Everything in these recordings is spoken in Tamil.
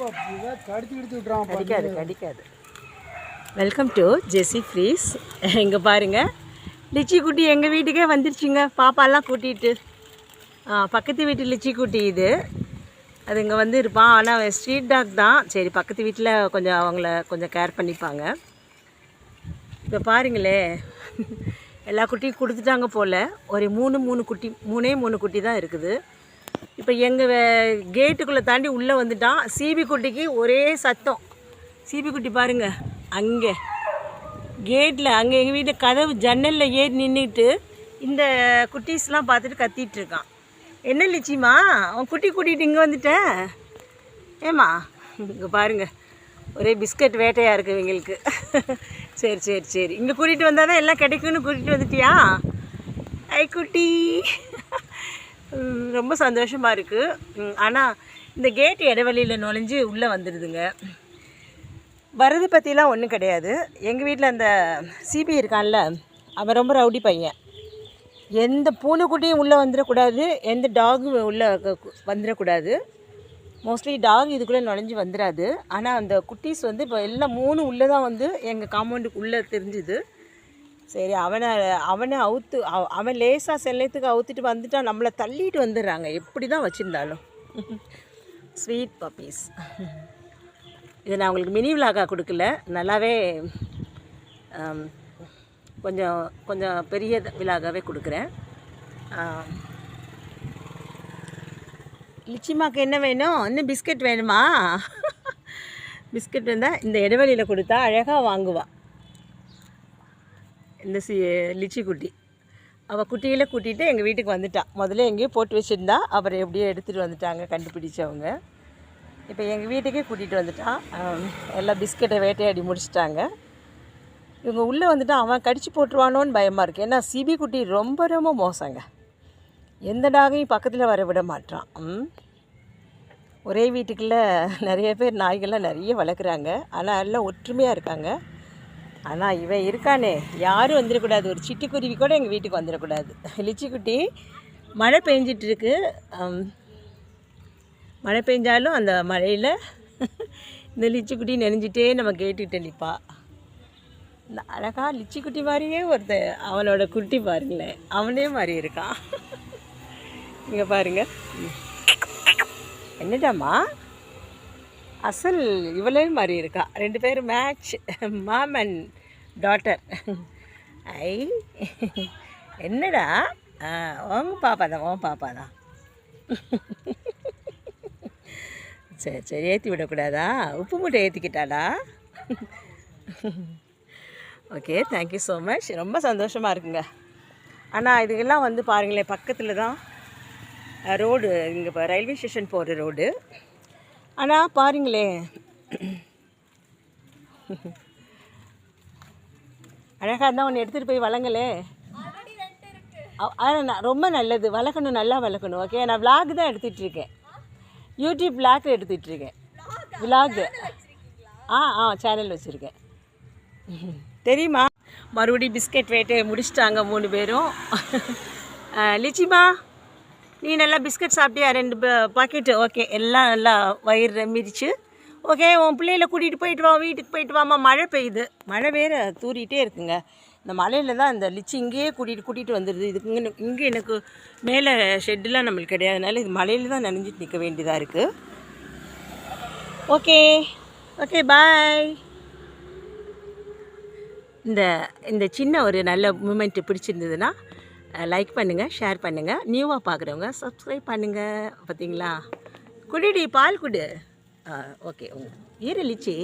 கடிக்காது கடிக்காது. வெல்கம் டு ஜெஸி ஃப்ரீஸ். இங்கே பாருங்கள், லிச்சி குட்டி எங்கள் வீட்டுக்கே வந்துருச்சுங்க, பாப்பாலாம் கூட்டிகிட்டு. பக்கத்து வீட்டு லிச்சி குட்டி இது. அது இங்கே வந்து இருப்பான். ஆனால் ஸ்ட்ரீட் டாக் தான். சரி, பக்கத்து வீட்டில் கொஞ்சம் அவங்கள கொஞ்சம் கேர் பண்ணிப்பாங்க. இப்போ பாருங்களே, எல்லா குட்டியும் கொடுத்துட்டாங்க போல். ஒரு மூணு குட்டி தான் இருக்குது. இப்போ எங்கள் கேட்டுக்குள்ளே தாண்டி உள்ளே வந்துட்டான். சிபி குட்டிக்கு ஒரே சத்தம். சிபி குட்டி பாருங்கள், அங்கே கேட்டில், அங்கே எங்கள் வீட்டு கதவு ஜன்னலில் ஏறி நின்றுட்டு இந்த குட்டீஸ்லாம் பார்த்துட்டு கத்திகிட்ருக்கான். என்ன லிச்சிமா, அவன் குட்டி கூட்டிகிட்டு இங்கே வந்துட்டேன். ஏம்மா, இங்கே பாருங்கள், ஒரே பிஸ்கட் வேட்டையாக இருக்குது இவங்களுக்கு. சரி சரி சரி, இங்கே கூட்டிகிட்டு வந்தால் தான் எல்லாம் கிடைக்கும்னு கூட்டிகிட்டு வந்துட்டியா? ஐ குட்டி, ரொம்ப சந்தோஷமாக இருக்குது. ஆனால் இந்த கேட்டு இடைவெளியில் நுழைஞ்சு உள்ளே வந்துடுதுங்க. வரது பற்றிலாம் ஒன்றும் கிடையாது. எங்கள் வீட்டில் அந்த சிபி இருக்கான்ல, அவன் ரொம்ப ரவுடி பையன். எந்த பூனைக்குட்டியும் உள்ளே வந்துடக்கூடாது, எந்த டாகும் உள்ளே வந்துடக்கூடாது. மோஸ்ட்லி டாக் இதுக்குள்ளே நுழைஞ்சி வந்துடாது. ஆனால் அந்த குட்டீஸ் வந்து இப்போ எல்லாம் 3 உள்ளே தான் வந்து எங்கள் காம்பவுண்டுக்கு உள்ளே தெரிஞ்சுது. சரி, அவனை அவன் லேசாக செல்லத்துக்கு அவுத்துட்டு வந்துட்டான். நம்மளை தள்ளிட்டு வந்துடுறாங்க எப்படி தான் வச்சுருந்தாலும். Sweet puppies. இதை நான் உங்களுக்கு மினி விலாகாக கொடுக்கல, நல்லாவே கொஞ்சம் பெரிய விலாகாவே கொடுக்குறேன். லிச்சிமாக்கு என்ன வேணும்? இன்னும் பிஸ்கட் வேணுமா? பிஸ்கட் வந்தால் இந்த இடைவெளியில் கொடுத்தா அழகாக வாங்குவாள் இந்த லிச்சி குட்டி. அவள் குட்டியில் கூட்டிகிட்டு எங்கள் வீட்டுக்கு வந்துட்டான். முதல்ல எங்கேயோ போட்டு வச்சுருந்தா, அப்புறம் எப்படியோ எடுத்துகிட்டு வந்துட்டாங்க கண்டுபிடிச்சவங்க. இப்போ எங்கள் வீட்டுக்கே கூட்டிகிட்டு வந்துட்டான். எல்லாம் பிஸ்கட்டை வேட்டையாடி முடிச்சிட்டாங்க. இவங்க உள்ளே வந்துட்டு அவன் கடிச்சு போட்டுருவானோன்னு பயமாக இருக்குது. ஏன்னா சிபி குட்டி ரொம்ப ரொம்ப மோசங்க. எந்த டாகையும் பக்கத்தில் வர விட மாட்டான். ஒரே வீட்டுக்குள்ளே நிறைய பேர் நாய்கள்லாம் நிறைய வளர்க்குறாங்க. ஆனால் எல்லாம் ஒற்றுமையாக இருக்காங்க. ஆனால் இவன் இருக்கானே, யாரும் வந்துடக்கூடாது. ஒரு சிட்டுக்குருவி கூட எங்கள் வீட்டுக்கு வந்துடக்கூடாது. லிச்சிக்குட்டி மழை பெஞ்சிட்ருக்கு. மழை பெஞ்சாலும் அந்த மழையில் இந்த லிச்சிக்குட்டி நெனைஞ்சிட்டே நம்ம கேட்டுக்கிட்டு நிற்பா. இந்த அழகாக லிச்சிக்குட்டி மாதிரியே அவனோட குட்டி பாருங்களேன், அவனே மாதிரி இருக்கான். இங்கே பாருங்க, என்னடாம்மா அசல் இவளே மாதிரி இருக்கா. 2 பேரும் மேட்ச், மாம் அண்ட் டாட்டர். ஐ என்னடா, உங்க பாப்பா தான். சரி சரி, ஏற்றி விடக்கூடாதா? உப்பு மூட்டை ஏற்றிக்கிட்டாடா. Okay, thank you so much. ரொம்ப சந்தோஷமாக இருக்குங்க. ஆனால் இதுக்கெல்லாம் வந்து பாருங்களேன், பக்கத்தில் தான் ரோடு, இங்கே இப்போ ரயில்வே ஸ்டேஷன் போகிற ரோடு. ஆனால் பாருங்களேன், அழகாக இருந்தால் ஒன்று எடுத்துகிட்டு போய் வளங்களே. ரொம்ப நல்லது, வளர்க்கணும், நல்லா வளர்க்கணும். ஓகே, நான் விலாக் தான் எடுத்துகிட்ருக்கேன், யூடியூப் விலாக் எடுத்துகிட்ருக்கேன். விலாக் சேனல் வச்சுருக்கேன், தெரியுமா? மறுபடியும் பிஸ்கட் வேட்டையை முடிச்சிட்டாங்க 3 பேரும். லிச்சிமா, நீ நல்லா பிஸ்கட் சாப்பிட்டியா? 2 பாக்கெட்டு. ஓகே, எல்லாம் நல்லா வயிறு மிதிச்சு. ஓகே, உன் பிள்ளைகளை கூட்டிகிட்டு போயிட்டு வா, வீட்டுக்கு போயிட்டு வாமா. மழை பெய்யுது, மழை வேறு தூரிகிட்டே இருக்குங்க. இந்த மழையில் தான் இந்த லிச்சி இங்கேயே கூட்டிகிட்டு வந்துடுது. இதுக்கு இங்கே எனக்கு மேலே ஷெட்டெலாம் நம்மளுக்கு கிடையாதுனால இது மழையில் தான் நனைஞ்சிட்டு நிற்க வேண்டியதாக இருக்குது. ஓகே ஓகே, பாய். இந்த சின்ன ஒரு நல்ல மூமெண்ட்டு பிடிச்சிருந்ததுன்னா லைக் பண்ணுங்கள், ஷேர் பண்ணுங்கள். நியூவாக பார்க்குறவங்க சப்ஸ்கிரைப் பண்ணுங்கள். பார்த்தீங்களா? குடிடி, பால் குடு. ஓகே, லிச்சி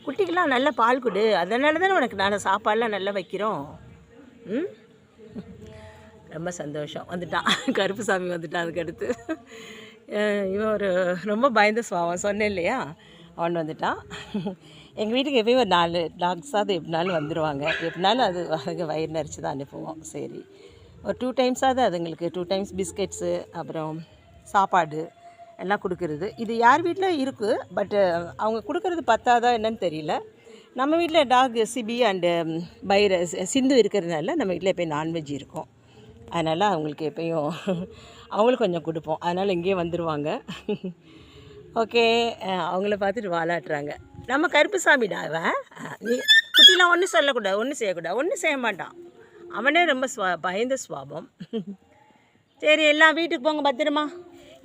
குட்டிக்கெலாம் நல்லா பால் கொடு. அதனால தானே உனக்கு நாங்கள் சாப்பாடெலாம் நல்லா வைக்கிறோம். ரொம்ப சந்தோஷம். வந்துட்டான் கருப்பு சாமி வந்துட்டான். அதுக்கடுத்து இவன் ஒரு ரொம்ப பயந்த சுவாவன், சொன்னேன் இல்லையா, அவன் வந்துட்டான். எங்கள் வீட்டுக்கு எப்பயும் ஒரு 4 டாக்ஸாவது எப்படினாலும் வந்துடுவாங்க. எப்படினாலும் அதுக்கு வயிறு நரிச்சு தான் அனுப்புவோம். சரி, ஒரு 2 டைம்ஸாவது அதுங்களுக்கு 2 டைம்ஸ் பிஸ்கெட்ஸு, அப்புறம் சாப்பாடு எல்லாம் கொடுக்குறது. இது யார் வீட்டில் இருக்குது, பட்டு அவங்க கொடுக்குறது பத்தாதா என்னன்னு தெரியல. நம்ம வீட்டில் டாக் சிபி அண்டு சிந்து இருக்கிறதுனால நம்ம வீட்டில் எப்போயும் நான்வெஜ் இருக்கும். அதனால் அவங்களுக்கு எப்பயும் அவங்களுக்கு கொஞ்சம் கொடுப்போம். அதனால் இங்கேயே வந்துடுவாங்க. ஓகே, அவங்கள பார்த்துட்டு வாலாட்டுறாங்க. நம்ம கருப்புசாமிடா அவன். நீ குட்டிலாம் ஒன்றும் சொல்லக்கூடாது, ஒன்றும் செய்யக்கூடாது, ஒன்றும் செய்ய மாட்டான். அவனே ரொம்ப பயந்த சுவாபம். சரி, எல்லாம் வீட்டுக்கு போங்க பத்திரமா.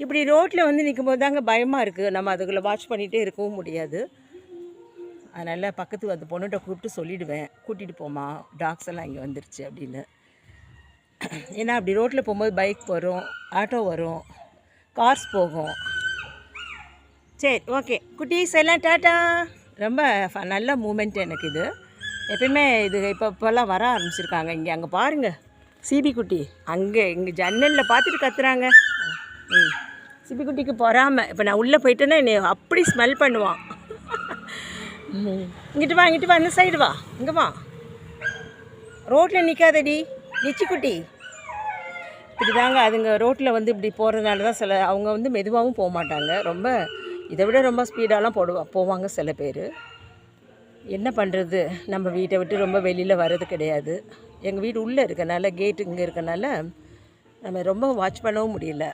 இப்படி ரோட்டில் வந்து நிற்கும் போது தாங்க பயமாக இருக்குது. நம்ம அதுக்குள்ளே வாட்ச் பண்ணிகிட்டே இருக்கவும் முடியாது. அதனால் பக்கத்துக்கு அந்த பொண்ணுகிட்ட கூப்பிட்டு சொல்லிவிடுவேன், கூட்டிகிட்டு போமா, டாக்ஸ் எல்லாம் இங்கே வந்துருச்சு அப்படின்னு. ஏன்னா அப்படி ரோட்டில் போகும்போது பைக் வரும், ஆட்டோ வரும், கார்ஸ் போகும். சரி, ஓகே குட்டீஸ் எல்லாம் டாட்டா. ரொம்ப நல்ல மூமெண்ட் எனக்கு இது. எப்பயுமே இது இப்போல்லாம் வர ஆரம்பிச்சிருக்காங்க இங்கே. அங்கே பாருங்கள் சிபி குட்டி அங்கே இங்கே ஜன்னலில் பார்த்துட்டு கத்துறாங்க. சிபி குட்டிக்கு பொறாமல். இப்போ நான் உள்ளே போயிட்டேன்னா என்னை அப்படி ஸ்மெல் பண்ணுவான். இங்கிட்டு வா, இங்கிட்டு வா, அந்த சைடு வா, இங்கே வா. ரோட்டில் நிற்காதடி லிச்சி குட்டி. இப்படி தாங்க அதுங்க ரோட்டில் வந்து இப்படி போகிறதுனால தான் சில அவங்க வந்து மெதுவாகவும் போக மாட்டாங்க. ரொம்ப இதை விட ரொம்ப ஸ்பீடாலாம் போவாங்க சில பேர். என்ன பண்ணுறது, நம்ம வீட்டை விட்டு ரொம்ப வெளியில் வர்றது கிடையாது. எங்கள் வீடு உள்ளே இருக்கனால, கேட்டு இங்கே இருக்கனால நம்ம ரொம்ப வாட்ச் பண்ணவும் முடியல.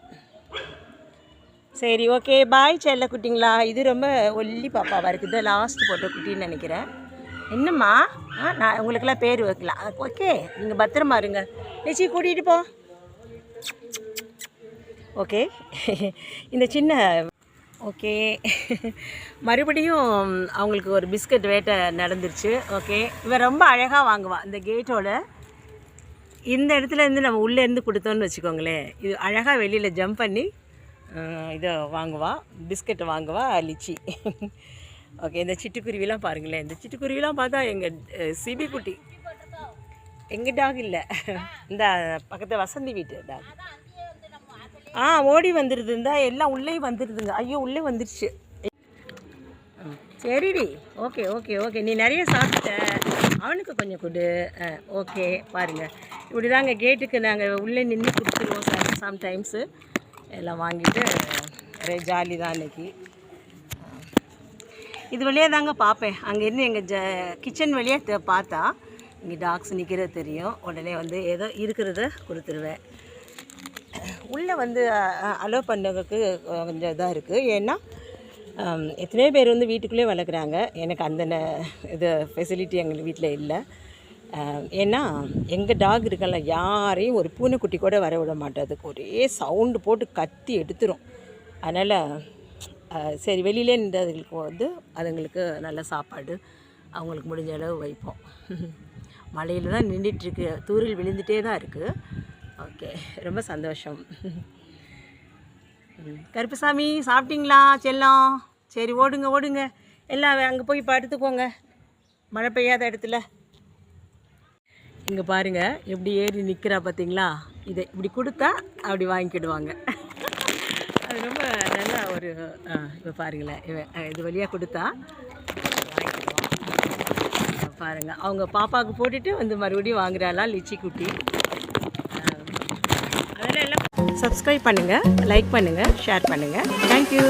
சரி, ஓகே பாய் செல்ல குட்டிங்களா. இது ரொம்ப ஒல்லி பாப்பாவாக இருக்குது, லாஸ்ட் போட்ட குட்டின்னு நினைக்கிறேன். என்னம்மா, நான் உங்களுக்கெல்லாம் பேர் வைக்கலாம். ஓகே, நீங்கள் பத்திரமா இருங்க. நிச்சி கூட்டிகிட்டு போ. ஓகே, இந்த சின்ன ஓகே மறுபடியும் அவங்களுக்கு ஒரு பிஸ்கட் வேட்டை நடந்துருச்சு. ஓகே, இவன் ரொம்ப அழகாக வாங்குவான். இந்த கேட்டோட இந்த இடத்துலேருந்து நம்ம உள்ளேருந்து கொடுத்தோன்னு வச்சுக்கோங்களேன், இது அழகாக வெளியில் ஜம்ப் பண்ணி இதை வாங்குவா, பிஸ்கட்டை வாங்குவா லிச்சி. ஓகே, இந்த சிட்டுக்குருவிலாம் பாருங்களேன். இந்த சிட்டுக்குருவிலாம் பார்த்தா எங்கள் சிபி குட்டி, எங்கள் டாக் இல்லை, இந்த பக்கத்தில் வசந்தி வீட்டு டாக். ஓடி வந்துடுது. இந்த எல்லாம் உள்ளே வந்துடுதுங்க. ஐயோ, உள்ளே வந்துடுச்சு. சரிடி, ஓகே ஓகே ஓகே, நீ நிறைய சாப்பிட்ட, அவனுக்கு கொஞ்சம் கொடு. ஓகே, பாருங்கள் இப்படி தாங்க கேட்டுக்கு நாங்கள் உள்ளே நின்று கொடுத்துருவோம் சம்டைம்ஸு. எல்லாம் வாங்கிட்டு ஒரே ஜாலி தான் அன்றைக்கி. இது வழியாக தாங்க பார்ப்பேன். அங்கேருந்து எங்கள் கிச்சன் வழியாக பார்த்தா இங்கே டாக்ஸ் நிற்கிறது தெரியும். உடனே வந்து ஏதோ இருக்கிறத கொடுத்துருவேன். உள்ளே வந்து அலோவ் பண்ணுறதுக்கு கொஞ்சம் இதாக இருக்குது. ஏன்னா எத்தனையோ பேர் வந்து வீட்டுக்குள்ளே வளர்க்குறாங்க. எனக்கு அந்த இது ஃபெசிலிட்டி எங்கள் வீட்டில் இல்லை. ஏன்னா எங்கள் டாக் இருக்கல, யாரையும் ஒரு பூனைக்குட்டி கூட வர விட மாட்டேதுக்கு. ஒரே சவுண்டு போட்டு கத்தி எடுத்துரும். அதனால் சரி, வெளியிலே நின்றதுங்களுக்கு வந்து அதுங்களுக்கு நல்ல சாப்பாடு அவங்களுக்கு முடிஞ்ச அளவு வைப்போம். மழையில் தான் நின்றுட்டுருக்கு, தூரில் விழுந்துகிட்டே தான் இருக்குது. ஓகே, ரொம்ப சந்தோஷம். கருப்புசாமி சாப்பிட்டீங்களா செல்லம்? சரி, ஓடுங்க ஓடுங்க எல்லாம் அங்கே போய் படுத்துக்கோங்க மழை பெய்யாத இடத்துல. இங்கே பாருங்கள் எப்படி ஏறி நிற்கிறா பார்த்தீங்களா. இதை இப்படி கொடுத்தா அப்படி வாங்கிக்கிடுவாங்க. அது ரொம்ப நல்லா ஒரு இப்போ பாருங்களேன், இது வழியாக கொடுத்தா வாங்கிக்கிடுவான். பாருங்கள், அவங்க பாப்பாவுக்கு போட்டுட்டு வந்து மறுபடியும் வாங்குறாளா லிச்சி குட்டி. அதெல்லாம் எல்லாம் சப்ஸ்கிரைப் பண்ணுங்கள், லைக் பண்ணுங்கள், ஷேர் பண்ணுங்கள். தேங்க்யூ.